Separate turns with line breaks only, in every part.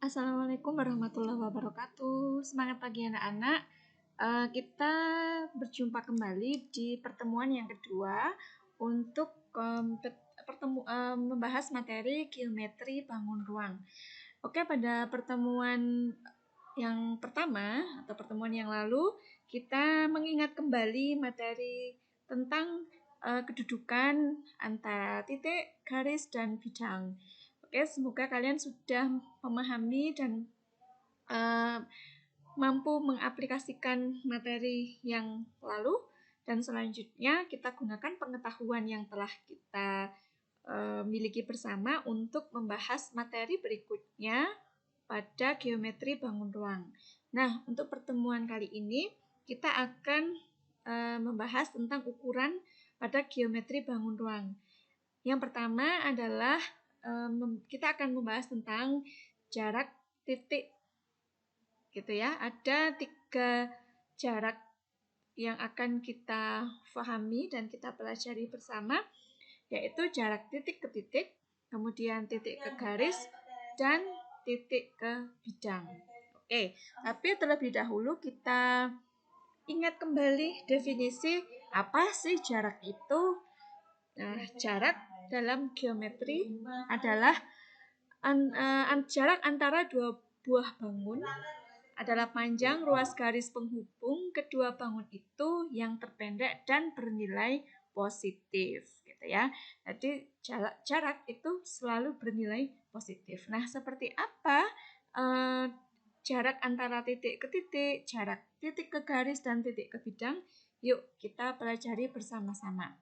Assalamualaikum warahmatullahi wabarakatuh. Semangat pagi anak-anak. Kita berjumpa kembali di pertemuan yang kedua untuk membahas materi geometri bangun ruang. Oke, pada pertemuan yang pertama atau pertemuan yang lalu kita mengingat kembali materi tentang kedudukan antara titik, garis, dan bidang. Oke, semoga kalian sudah memahami dan mampu mengaplikasikan materi yang lalu, dan selanjutnya kita gunakan pengetahuan yang telah kita miliki bersama untuk membahas materi berikutnya pada geometri bangun ruang. Nah, untuk pertemuan kali ini kita akan membahas tentang ukuran pada geometri bangun ruang. Yang pertama adalah kita akan membahas tentang jarak titik, gitu ya. Ada 3 jarak yang akan kita pahami dan kita pelajari bersama, yaitu jarak titik ke titik, kemudian titik ke garis, dan titik ke bidang. Oke, tapi terlebih dahulu kita ingat kembali definisi apa sih jarak itu. Nah, jarak dalam geometri adalah jarak antara dua buah bangun adalah panjang ruas garis penghubung kedua bangun itu yang terpendek dan bernilai positif, gitu ya. Jadi jarak itu selalu bernilai positif. Nah, seperti apa jarak antara titik ke titik, jarak titik ke garis, dan titik ke bidang? Yuk kita pelajari bersama-sama.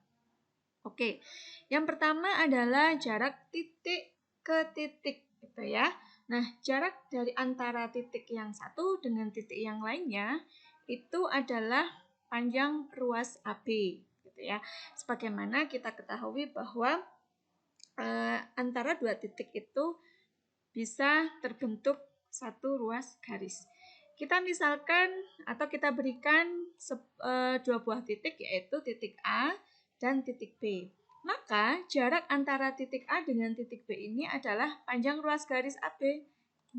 Oke, yang pertama adalah jarak titik ke titik, gitu ya. Nah, jarak dari antara titik yang satu dengan titik yang lainnya itu adalah panjang ruas AB, gitu ya. Sebagaimana kita ketahui bahwa antara dua titik itu bisa terbentuk satu ruas garis. Kita misalkan atau kita berikan dua buah titik, yaitu titik A dan titik B. Maka jarak antara titik A dengan titik B ini adalah panjang ruas garis AB.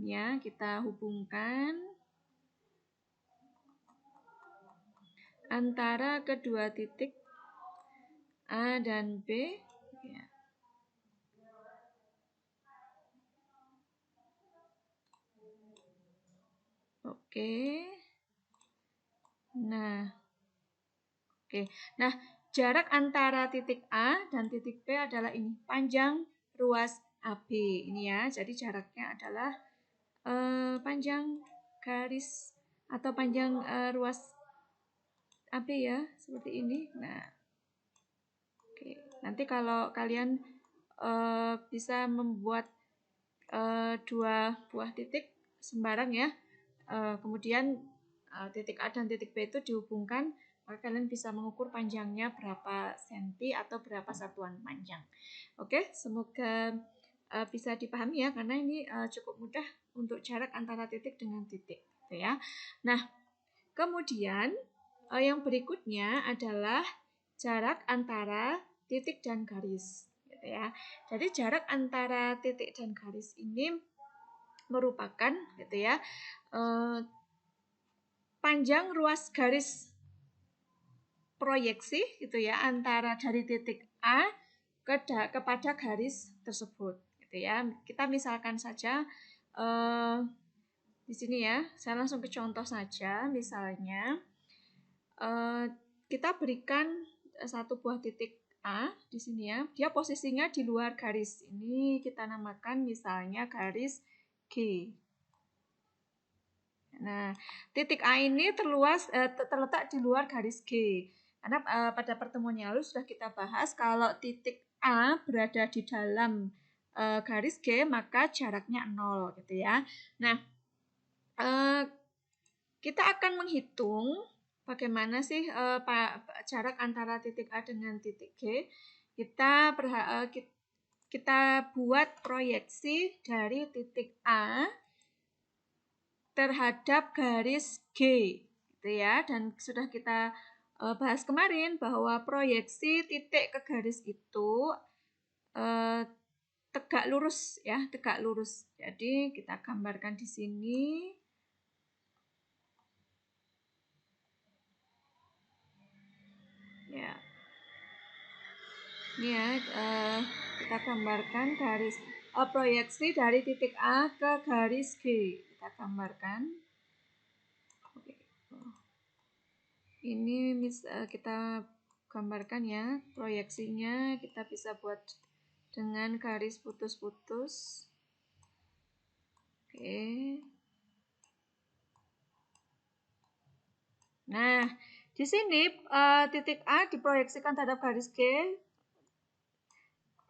Ya, kita hubungkan antara kedua titik A dan B. Ya. Oke. Nah, jarak antara titik A dan titik B adalah ini, panjang ruas AB ini ya. Jadi jaraknya adalah panjang garis atau panjang ruas AB ya, seperti ini. Nah, oke. Nanti kalau kalian bisa membuat dua buah titik sembarang ya, kemudian titik A dan titik B itu dihubungkan, maka kalian bisa mengukur panjangnya berapa senti atau berapa satuan panjang. Oke, semoga bisa dipahami ya, karena ini cukup mudah untuk jarak antara titik dengan titik, gitu ya. Nah, kemudian yang berikutnya adalah jarak antara titik dan garis, gitu ya. Jadi jarak antara titik dan garis ini merupakan, gitu ya, panjang ruas garis proyeksi, gitu ya, antara dari titik A kepada garis tersebut, gitu ya. Kita misalkan saja di sini ya, saya langsung ke contoh saja. Misalnya kita berikan satu buah titik A di sini ya, dia posisinya di luar garis. Ini kita namakan misalnya garis G. Nah, titik A ini terletak di luar garis G. Karena pada pertemuan yang lalu sudah kita bahas kalau titik A berada di dalam garis G, maka jaraknya 0, gitu ya. Nah, kita akan menghitung bagaimana sih jarak antara titik A dengan titik G. Kita buat proyeksi dari titik A terhadap garis G, gitu ya. Dan sudah kita bahas kemarin bahwa proyeksi titik ke garis itu tegak lurus ya, tegak lurus. Jadi kita gambarkan di sini. Ya. Ini ya, kita gambarkan garis proyeksi dari titik A ke garis G. Kita gambarkan. Oke. Ini kita gambarkan ya, proyeksinya kita bisa buat dengan garis putus-putus. Oke. Nah, di sini titik A diproyeksikan terhadap garis G.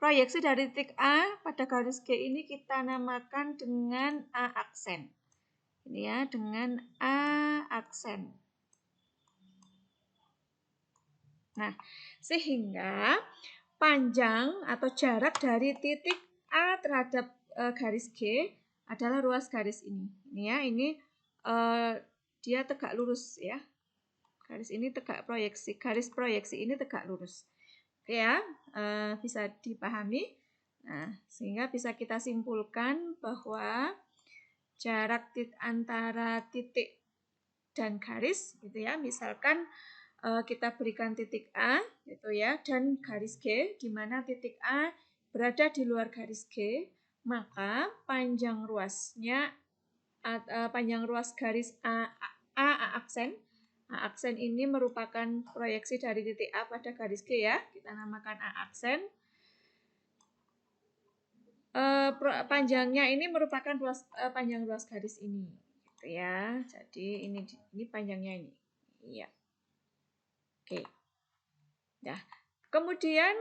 Proyeksi dari titik A pada garis G ini kita namakan dengan A aksen. Ini ya, dengan A aksen. Nah, sehingga panjang atau jarak dari titik A terhadap garis G adalah ruas garis ini. Ini ya, ini dia tegak lurus ya. Garis ini tegak proyeksi, garis proyeksi ini tegak lurus. Oke ya, bisa dipahami. Nah, sehingga bisa kita simpulkan bahwa jarak antara titik dan garis gitu ya. Misalkan kita berikan titik A gitu ya dan garis G, di mana titik A berada di luar garis G, maka panjang ruasnya panjang ruas garis A aksen. A aksen ini merupakan proyeksi dari titik A pada garis G ya, kita namakan A aksen. Panjangnya ini merupakan panjang ruas garis ini gitu ya. Jadi ini panjangnya ini. Iya. Oke. Nah, kemudian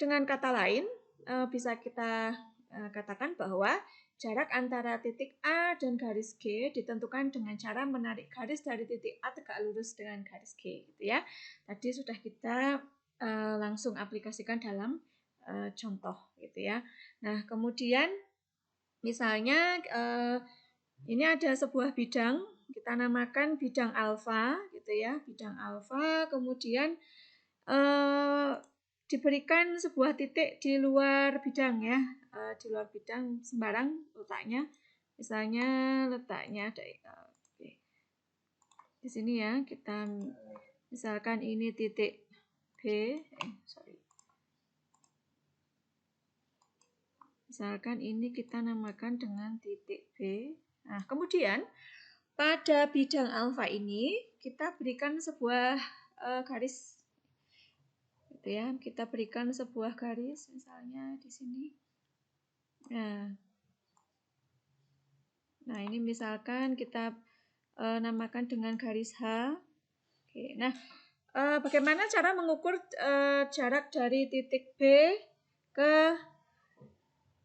dengan kata lain bisa kita katakan bahwa jarak antara titik A dan garis G ditentukan dengan cara menarik garis dari titik A tegak lurus dengan garis G gitu ya. Tadi sudah kita langsung aplikasikan dalam contoh gitu ya. Nah, kemudian misalnya ini ada sebuah bidang, kita namakan bidang alfa gitu ya, bidang alfa, kemudian diberikan sebuah titik di luar bidang ya, di luar bidang sembarang letaknya, misalnya letaknya ada di sini ya, kita misalkan ini titik B, misalkan ini kita namakan dengan titik B. Nah, kemudian pada bidang alfa ini kita berikan sebuah garis gitu ya. Kita berikan sebuah garis misalnya di sini. Nah, ini misalkan kita namakan dengan garis H. Oke. Nah, bagaimana cara mengukur jarak dari titik B ke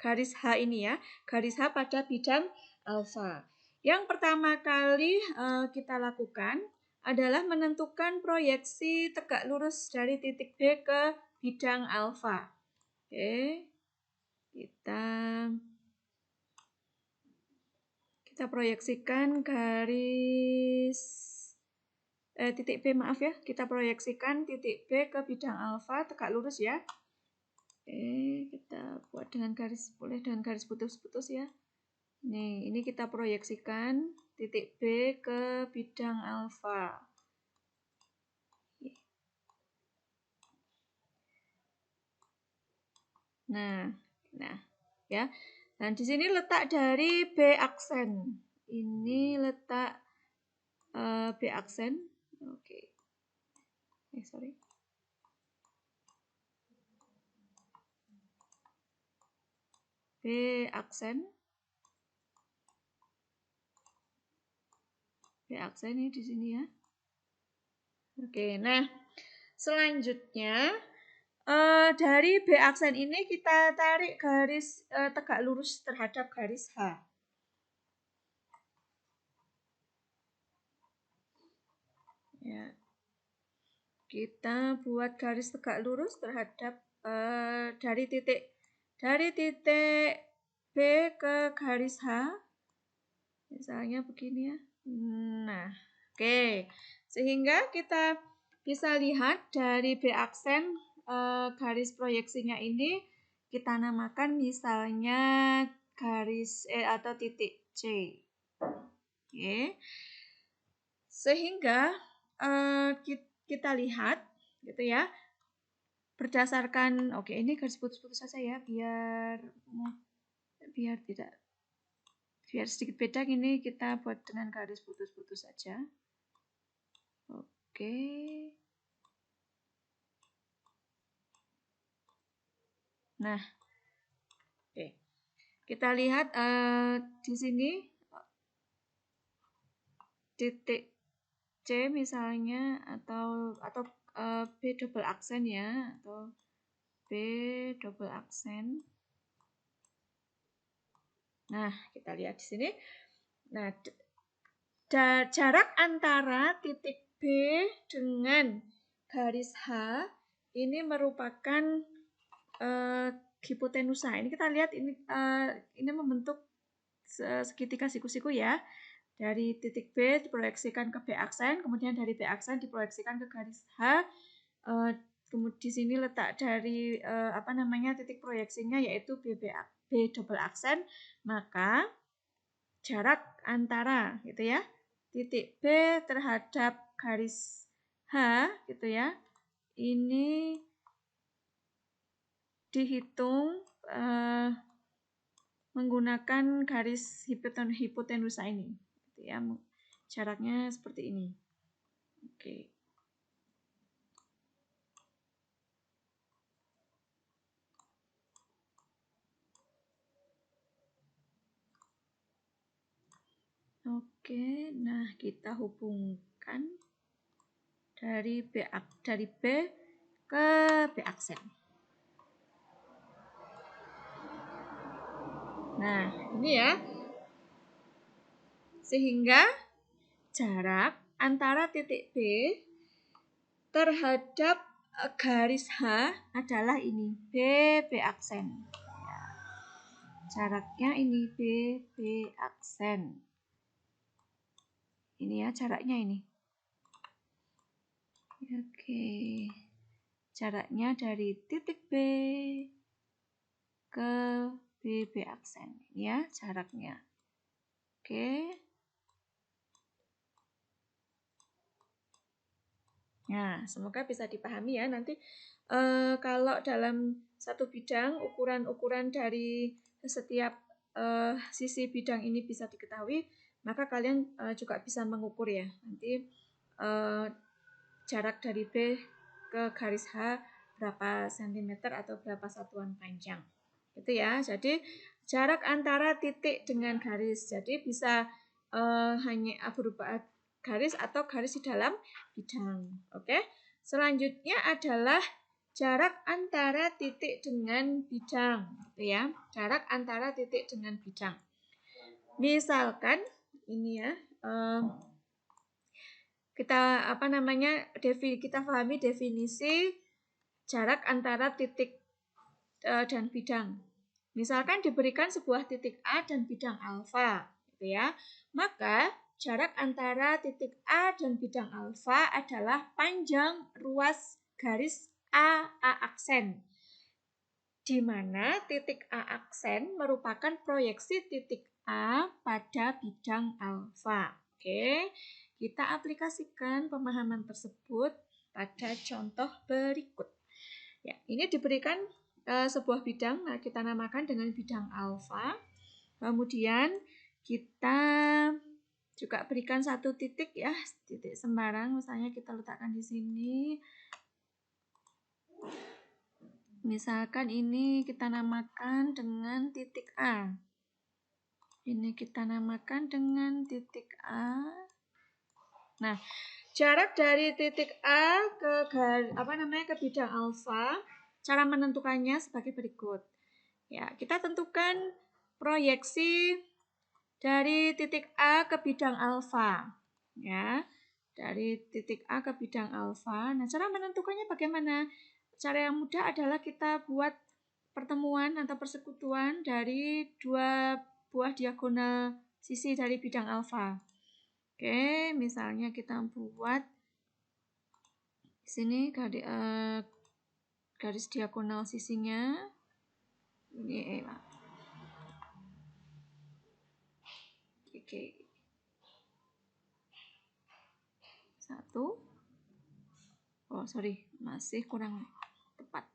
garis H ini ya, garis H pada bidang alfa. Yang pertama kali kita lakukan adalah menentukan proyeksi tegak lurus dari titik B ke bidang alfa. Oke, kita proyeksikan garis titik B, maaf ya, kita proyeksikan titik B ke bidang alfa tegak lurus ya. Oke, kita buat dengan garis, boleh dengan garis putus-putus ya. Nih, ini kita proyeksikan titik B ke bidang alfa. Nah, ya. Dan di sini letak dari B aksen. Ini letak B aksen. Oke. Sorry. B aksen. B aksen ini di sini ya. Oke, nah selanjutnya dari B aksen ini kita tarik garis tegak lurus terhadap garis H. Ya. Kita buat garis tegak lurus terhadap dari titik B ke garis H. Misalnya begini ya. Nah, oke. Sehingga kita bisa lihat dari B aksen garis proyeksinya ini kita namakan misalnya garis atau titik C. Oke. Sehingga kita lihat gitu ya. Berdasarkan ini garis putus-putus saja ya biar sedikit beda, ini kita buat dengan garis putus-putus saja. Oke. Nah, oke. Kita lihat di sini titik C misalnya atau B double aksen ya, atau B double aksen. Nah, kita lihat di sini. Nah, jarak antara titik B dengan garis H ini merupakan hipotenusa. Ini kita lihat ini membentuk segitiga siku-siku ya. Dari titik B diproyeksikan ke B aksen, kemudian dari B aksen diproyeksikan ke garis H. Kemudian di sini letak dari titik proyeksinya yaitu B double aksen, maka jarak antara gitu ya titik B terhadap garis H gitu ya, ini dihitung menggunakan garis hipotenusa ini gitu ya, jaraknya seperti ini. Oke. Oke, nah kita hubungkan dari B ke B aksen. Nah, ini ya. Sehingga jarak antara titik B terhadap garis H adalah ini, B aksen. Jaraknya ini B aksen. Ini ya jaraknya ini. Oke. Jaraknya dari titik B ke B aksen. Ini ya jaraknya. Oke. Nah, semoga bisa dipahami ya. Nanti kalau dalam satu bidang ukuran-ukuran dari setiap sisi bidang ini bisa diketahui, maka kalian juga bisa mengukur ya. Nanti jarak dari B ke garis H berapa sentimeter atau berapa satuan panjang. Gitu ya. Jadi jarak antara titik dengan garis. Jadi bisa hanya berupa garis atau garis di dalam bidang. Oke. Selanjutnya adalah jarak antara titik dengan bidang, gitu ya. Jarak antara titik dengan bidang. Misalkan ini ya, kita kita pahami definisi jarak antara titik dan bidang. Misalkan diberikan sebuah titik A dan bidang alfa, gitu ya. Maka jarak antara titik A dan bidang alfa adalah panjang ruas garis A aksen, di mana titik A aksen merupakan proyeksi titik A pada bidang alfa. Oke, kita aplikasikan pemahaman tersebut pada contoh berikut. Ya, ini diberikan sebuah bidang, kita namakan dengan bidang alfa. Kemudian kita juga berikan satu titik ya, titik sembarang, misalnya kita letakkan di sini. Misalkan ini kita namakan dengan titik A. Ini kita namakan dengan titik A. Nah, jarak dari titik A ke bidang alfa, cara menentukannya sebagai berikut. Ya, kita tentukan proyeksi dari titik A ke bidang alfa. Ya, dari titik A ke bidang alfa. Nah, cara menentukannya bagaimana? Cara yang mudah adalah kita buat pertemuan atau persekutuan dari dua buah diagonal sisi dari bidang alfa. Oke, misalnya kita buat di sini garis diagonal sisinya. Ini oke. 1. Oh, sorry, masih kurang tepat.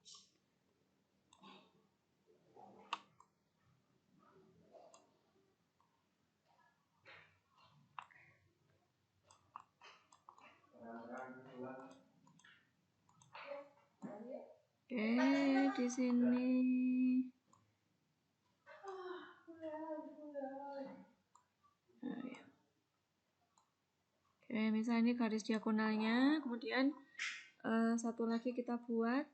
Oke, di sini. Oke, misalnya ini garis diagonalnya, kemudian satu lagi kita buat.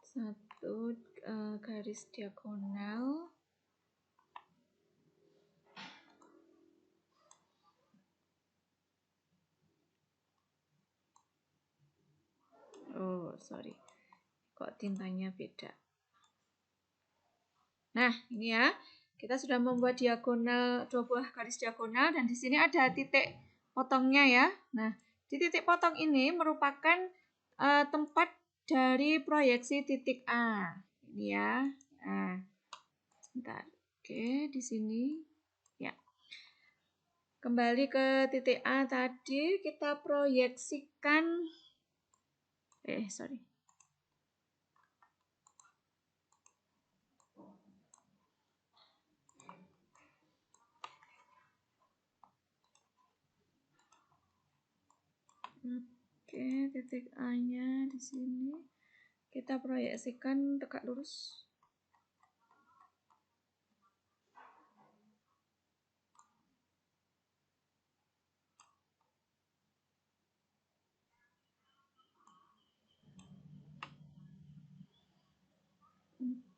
Satu garis diagonal. Oh, sorry. Kok tintanya beda. Nah, ini ya. Kita sudah membuat diagonal, 2 buah garis diagonal, dan di sini ada titik potongnya ya. Nah, di titik potong ini merupakan tempat dari proyeksi titik A. Ini ya. Nah, sebentar. Oke, di sini. Ya. Kembali ke titik A tadi, kita proyeksikan. Sorry. Oke, titik A-nya di sini. Kita proyeksikan tegak lurus.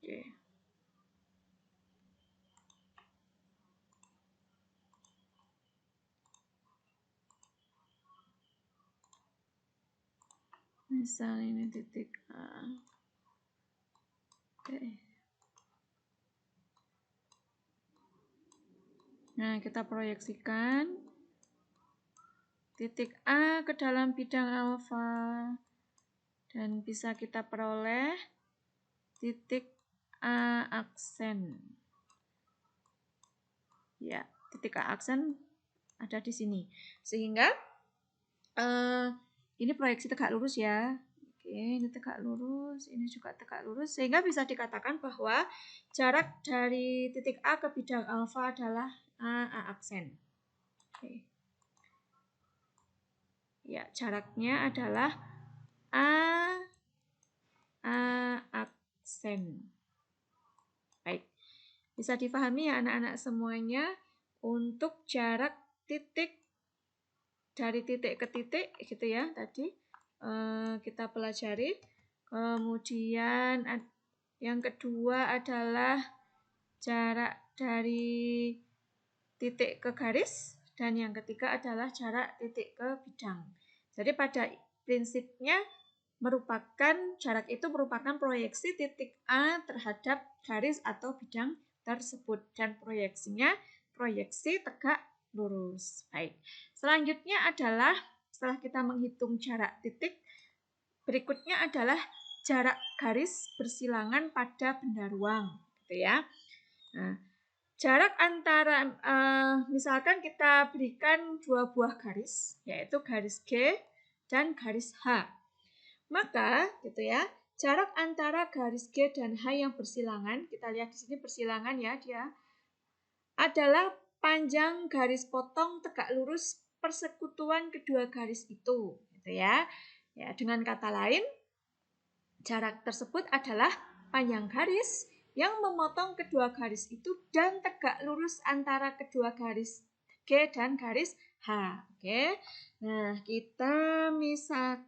Oke. Misal ini titik A. Oke. Nah, kita proyeksikan titik A ke dalam bidang alfa. Dan bisa kita peroleh titik A aksen. Ya, titik A aksen ada di sini. Sehingga ini proyeksi tegak lurus ya. Oke, ini tegak lurus, ini juga tegak lurus. Sehingga bisa dikatakan bahwa jarak dari titik A ke bidang alfa adalah A aksen. Oke. Ya, jaraknya adalah A aksen. Baik. Bisa dipahami ya anak-anak semuanya, untuk jarak titik dari titik ke titik gitu ya tadi kita pelajari. Kemudian yang kedua adalah jarak dari titik ke garis, dan yang ketiga adalah jarak titik ke bidang. Jadi pada prinsipnya jarak itu merupakan proyeksi titik A terhadap garis atau bidang tersebut, dan proyeksinya proyeksi tegak lurus. Baik. Selanjutnya adalah setelah kita menghitung jarak titik, berikutnya adalah jarak garis bersilangan pada benda ruang, gitu ya. Nah, jarak antara misalkan kita berikan 2 buah garis, yaitu garis G dan garis H. Maka gitu ya, jarak antara garis G dan H yang bersilangan, kita lihat di sini bersilangan ya dia, adalah panjang garis potong tegak lurus persekutuan kedua garis itu, gitu ya. Ya, dengan kata lain, jarak tersebut adalah panjang garis yang memotong kedua garis itu dan tegak lurus antara kedua garis G dan garis H. Oke. Nah, kita misalkan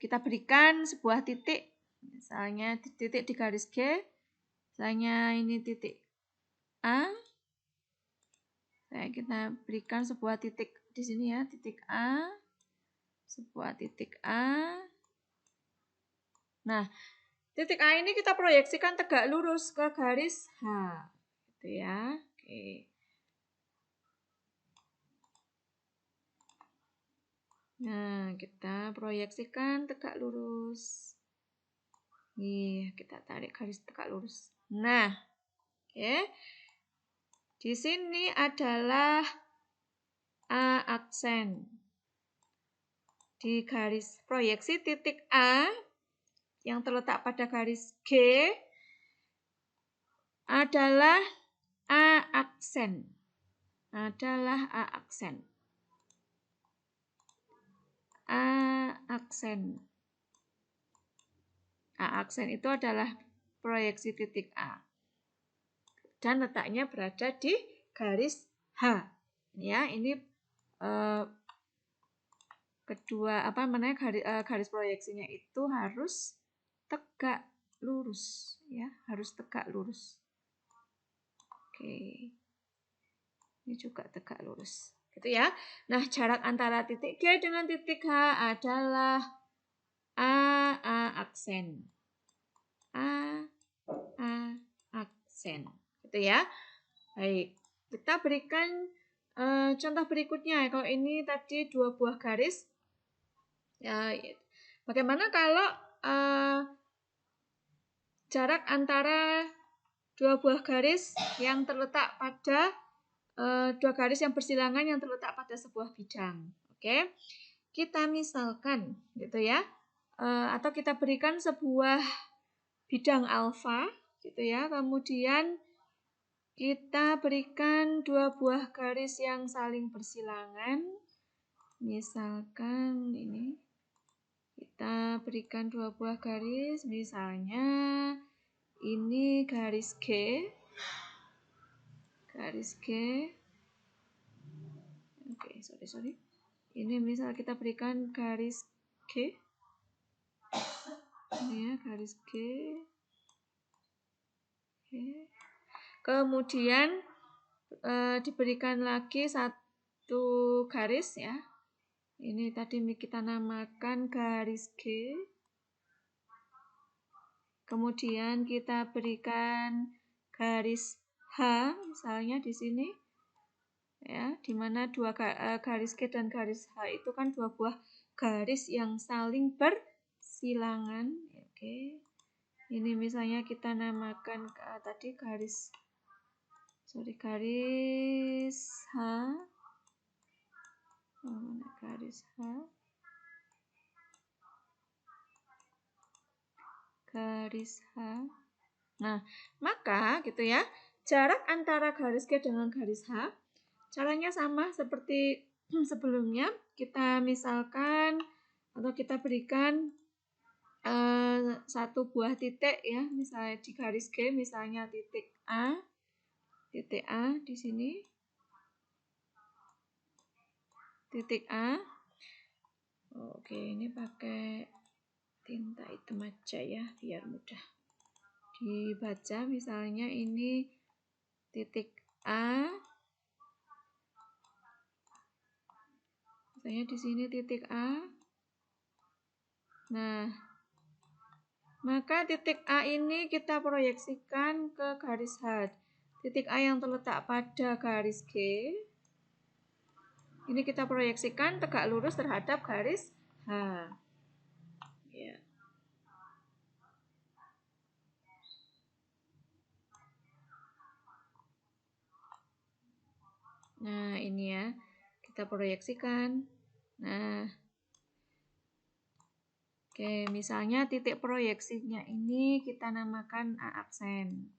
kita berikan sebuah titik, misalnya titik di garis G, misalnya ini titik A. Kita berikan sebuah titik di sini ya, titik A. Sebuah titik A. Nah, Titik A ini kita proyeksikan tegak lurus ke garis H. Gitu ya. Oke. Nah, kita proyeksikan tegak lurus. Nih, kita tarik garis tegak lurus. Nah, oke. Di sini adalah A aksen. Di garis proyeksi titik A yang terletak pada garis G adalah A aksen. Adalah A aksen. A aksen. A aksen itu adalah proyeksi titik A. Dan letaknya berada di garis H. Ya, ini kedua garis proyeksinya itu harus tegak lurus, ya, harus tegak lurus. Oke. Ini juga tegak lurus. Gitu ya. Nah, jarak antara titik G dengan titik H adalah A aksen. A aksen. Gitu ya. Baik. Kita berikan contoh berikutnya. Kalau ini tadi 2 buah garis. Ya, bagaimana kalau jarak antara 2 buah garis yang terletak pada 2 garis yang bersilangan yang terletak pada sebuah bidang. Oke, kita misalkan gitu ya, atau kita berikan sebuah bidang alfa gitu ya. Kemudian kita berikan 2 buah garis yang saling bersilangan. Misalkan ini kita berikan 2 buah garis, misalnya ini garis G. Garis G. Oke, sorry. Ini misal kita berikan garis G. Ini ya, garis G. Oke. Kemudian diberikan lagi satu garis ya. Ini tadi kita namakan garis G. Kemudian kita berikan garis H, misalnya di sini. Ya, di mana garis G dan garis H itu kan 2 buah garis yang saling bersilangan. Oke. Ini misalnya kita namakan tadi garis H. Mana garis H? Garis H. Nah, maka gitu ya, jarak antara garis G dengan garis H caranya sama seperti sebelumnya. Kita misalkan atau kita berikan satu buah titik ya, misalnya di garis G, misalnya titik A di sini, titik A. Oke, ini pakai tinta hitam aja ya, biar mudah dibaca. Misalnya ini titik A, misalnya di sini titik A. Nah, maka titik A ini kita proyeksikan ke garis H. Titik A yang terletak pada garis G, ini kita proyeksikan tegak lurus terhadap garis H. Ya. Nah, ini ya, kita proyeksikan. Nah, oke, misalnya titik proyeksinya ini kita namakan A aksen.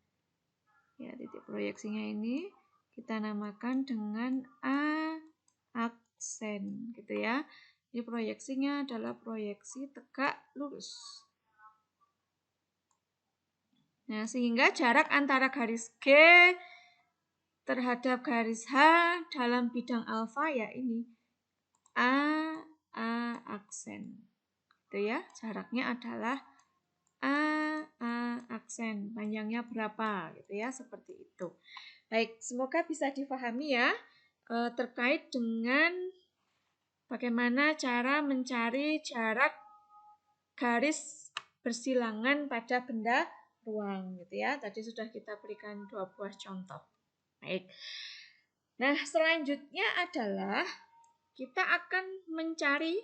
Ya, titik proyeksinya ini kita namakan dengan A aksen, gitu ya. Ini proyeksinya adalah proyeksi tegak lurus. Nah, sehingga jarak antara garis G terhadap garis H dalam bidang alfa ya ini A aksen. Itu ya, jaraknya adalah A aksen. Panjangnya berapa gitu ya, seperti itu. Baik, semoga bisa difahami ya terkait dengan bagaimana cara mencari jarak garis bersilangan pada benda ruang gitu ya. Tadi sudah kita berikan 2 buah contoh. Baik. Nah, selanjutnya adalah kita akan mencari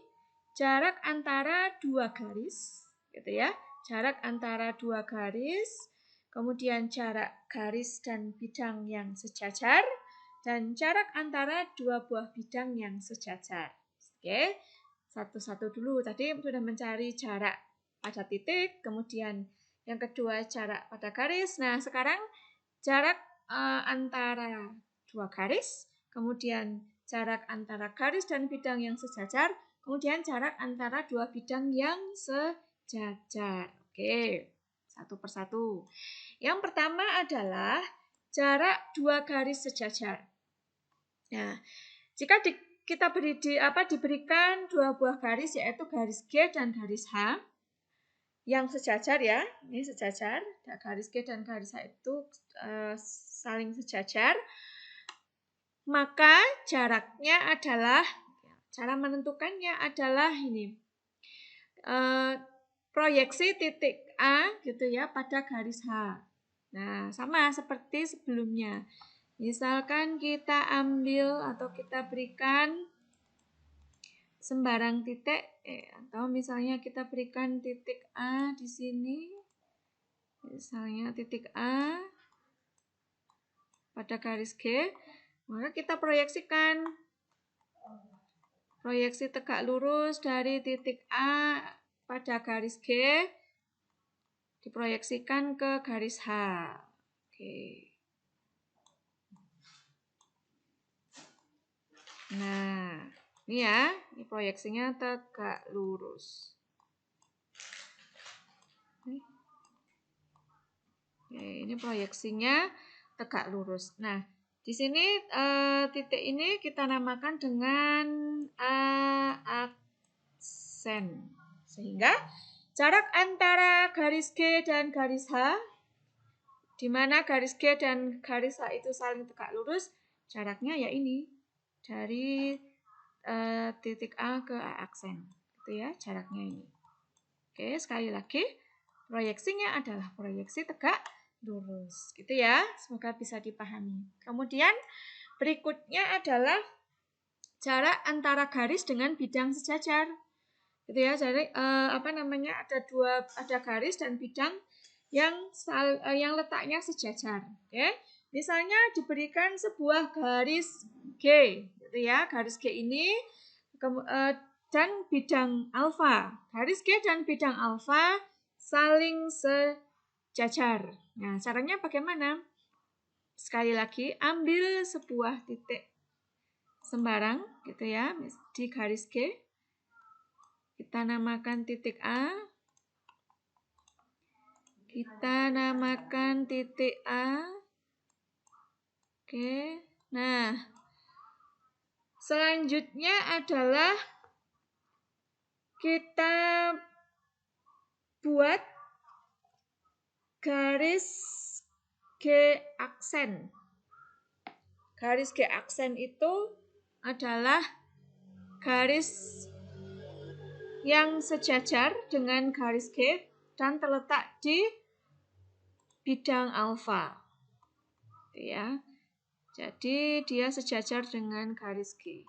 jarak antara 2 garis gitu ya. Jarak antara 2 garis, kemudian jarak garis dan bidang yang sejajar, dan jarak antara 2 buah bidang yang sejajar. Oke, satu-satu dulu. Tadi sudah mencari jarak pada titik, kemudian yang kedua jarak pada garis. Nah, sekarang jarak antara 2 garis, kemudian jarak antara garis dan bidang yang sejajar, kemudian jarak antara 2 bidang yang sejajar. Oke, satu persatu. Yang pertama adalah jarak 2 garis sejajar. Nah, jika kita diberikan 2 buah garis, yaitu garis G dan garis H, yang sejajar ya, ini sejajar, garis G dan garis H itu saling sejajar, maka jaraknya adalah, cara menentukannya adalah ini, proyeksi titik A gitu ya pada garis H. Nah, sama seperti sebelumnya. Misalkan kita ambil atau kita berikan sembarang titik, atau misalnya kita berikan titik A di sini, misalnya titik A pada garis G, maka kita proyeksikan proyeksi tegak lurus dari titik A pada garis G diproyeksikan ke garis H. Oke. Nah, ini ya, ini proyeksinya tegak lurus. Oke, ini proyeksinya tegak lurus. Nah, di sini titik ini kita namakan dengan A aksen. Sehingga jarak antara garis G dan garis H, di mana garis G dan garis H itu saling tegak lurus, jaraknya ya ini. Dari titik A ke A aksen. Gitu ya, jaraknya ini. Oke, sekali lagi, proyeksinya adalah proyeksi tegak lurus. Gitu ya, semoga bisa dipahami. Kemudian berikutnya adalah jarak antara garis dengan bidang sejajar. Gitu ya, jadi ada garis dan bidang yang letaknya sejajar. Oke. Misalnya diberikan sebuah garis G, gitu ya, garis G ini dan bidang alfa. Garis G dan bidang alfa saling sejajar. Nah, caranya bagaimana? Sekali lagi, ambil sebuah titik sembarang, gitu ya, di garis G. Kita namakan titik A. Kita namakan titik A. Oke. Nah, selanjutnya adalah kita buat garis G aksen. Garis G aksen itu adalah garis yang sejajar dengan garis G dan terletak di bidang alfa. Ya. Jadi dia sejajar dengan garis G.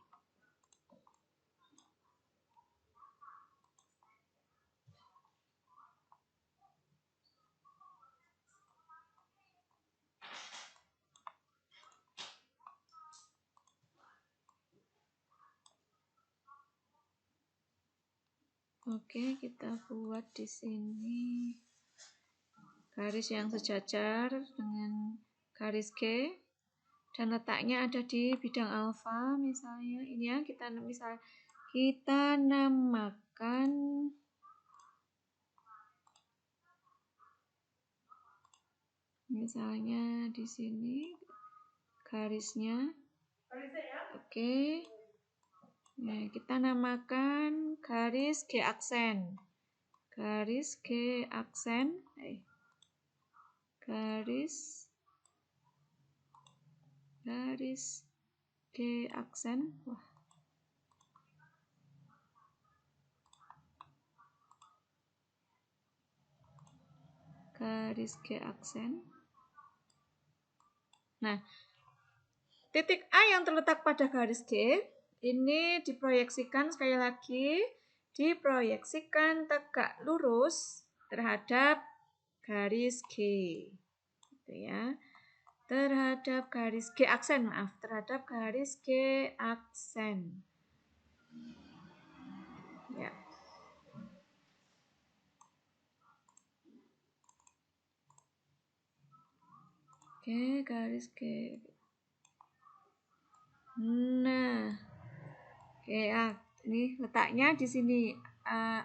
Oke, kita buat di sini garis yang sejajar dengan garis G dan letaknya ada di bidang alfa, misalnya ini ya, kita namakan misalnya di sini garisnya. Oke. Nah, kita namakan garis G aksen. Garis G aksen. Garis G aksen. Wah. garis G aksen. Nah, titik A yang terletak pada garis G ini diproyeksikan, sekali lagi diproyeksikan tegak lurus terhadap garis G, gitu ya. Terhadap garis G aksen, terhadap garis G aksen. Ya. Oke, garis G. Nah, oke, ini letaknya di sini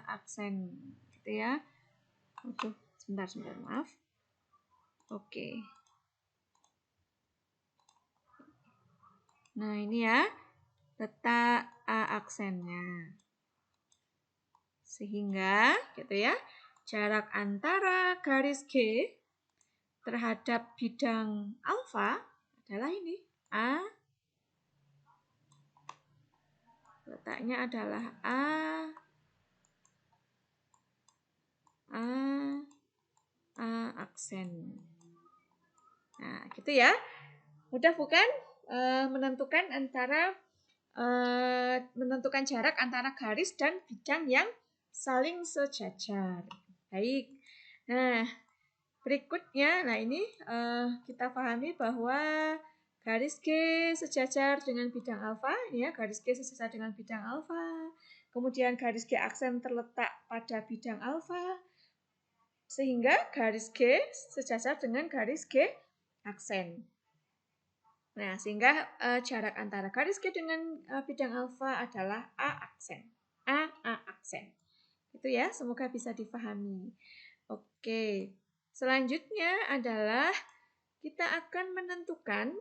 aksen, gitu ya. Aduh, sebentar, maaf. Oke. Nah, ini ya, letak A aksennya. Sehingga, gitu ya, jarak antara garis G terhadap bidang alfa adalah ini, A. Letaknya adalah A aksen. Nah, gitu ya. Mudah bukan menentukan jarak antara garis dan bidang yang saling sejajar. Baik. Nah, berikutnya, ini kita pahami bahwa garis G sejajar dengan bidang alfa, ya, garis G sejajar dengan bidang alfa. Kemudian garis G aksen terletak pada bidang alfa, sehingga garis G sejajar dengan garis G aksen. Nah, sehingga jarak antara garis G dengan bidang alfa adalah A aksen. A aksen. Itu ya, semoga bisa dipahami. Oke. Selanjutnya adalah kita akan menentukan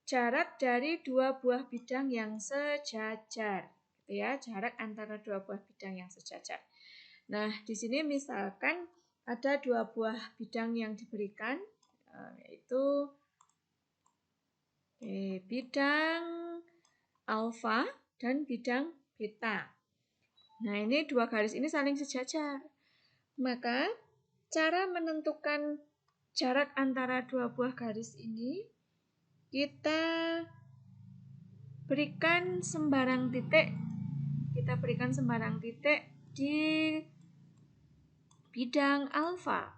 jarak dari dua buah bidang yang sejajar. Gitu ya, jarak antara dua buah bidang yang sejajar. Nah, di sini misalkan ada dua buah bidang yang diberikan, yaitu bidang alfa dan bidang beta. Nah, ini dua garis ini saling sejajar. Maka, cara menentukan jarak antara dua buah garis ini, kita berikan sembarang titik. Kita berikan sembarang titik di bidang alfa.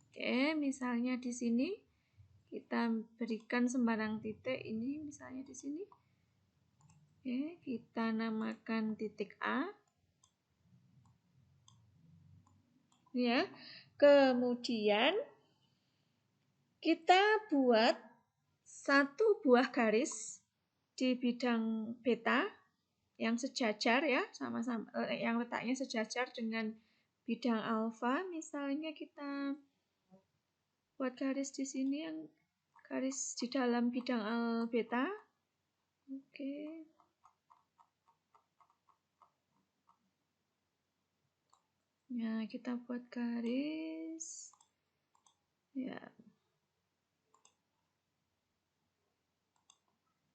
Oke, misalnya di sini kita berikan sembarang titik ini, misalnya di sini. Oke, kita namakan titik A. Ya. Kemudian kita buat satu buah garis di bidang beta yang sejajar, ya, sama-sama yang letaknya sejajar dengan bidang alfa. Misalnya kita buat garis di sini, yang garis di dalam bidang beta. Oke. Nah, kita buat garis. Ya.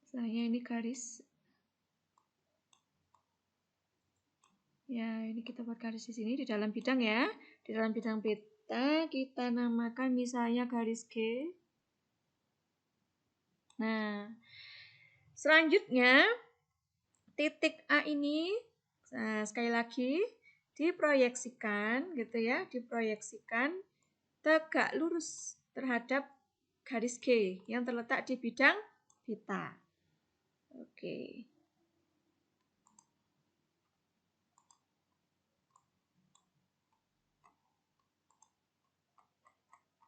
Misalnya ini garis. Ya, ini kita buat garis di sini di dalam bidang, ya. Di dalam bidang beta kita namakan misalnya garis G. Nah, selanjutnya titik A ini, sekali lagi diproyeksikan, gitu ya, diproyeksikan tegak lurus terhadap garis G yang terletak di bidang beta. Oke.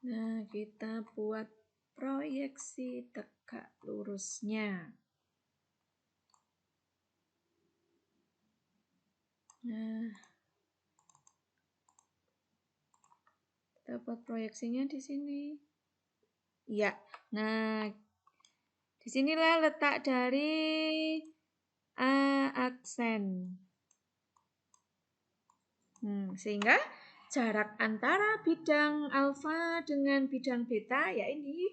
Nah, kita buat proyeksi tegak lurusnya. Nah, kita buat proyeksinya di sini. Ya, nah, disinilah letak dari A aksen. Sehingga jarak antara bidang alfa dengan bidang beta, ya ini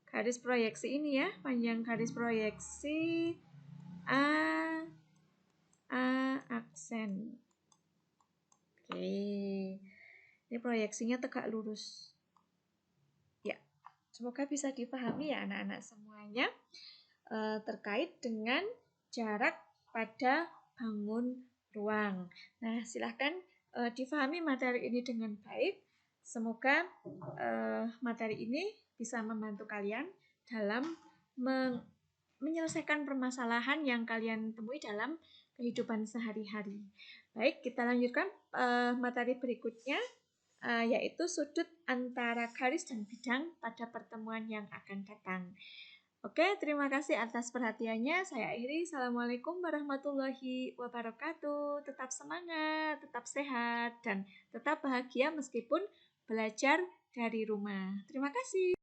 garis proyeksi ini, ya, panjang garis proyeksi A aksen. Oke. Ini proyeksinya tegak lurus. Ya, semoga bisa dipahami ya anak-anak semuanya terkait dengan jarak pada bangun ruang. Nah, silahkan difahami materi ini dengan baik. Semoga materi ini bisa membantu kalian dalam menyelesaikan permasalahan yang kalian temui dalam kehidupan sehari-hari. Baik, kita lanjutkan materi berikutnya, yaitu sudut antara garis dan bidang pada pertemuan yang akan datang. Oke, terima kasih atas perhatiannya. Saya akhiri. Assalamualaikum warahmatullahi wabarakatuh. Tetap semangat, tetap sehat, dan tetap bahagia meskipun belajar dari rumah. Terima kasih.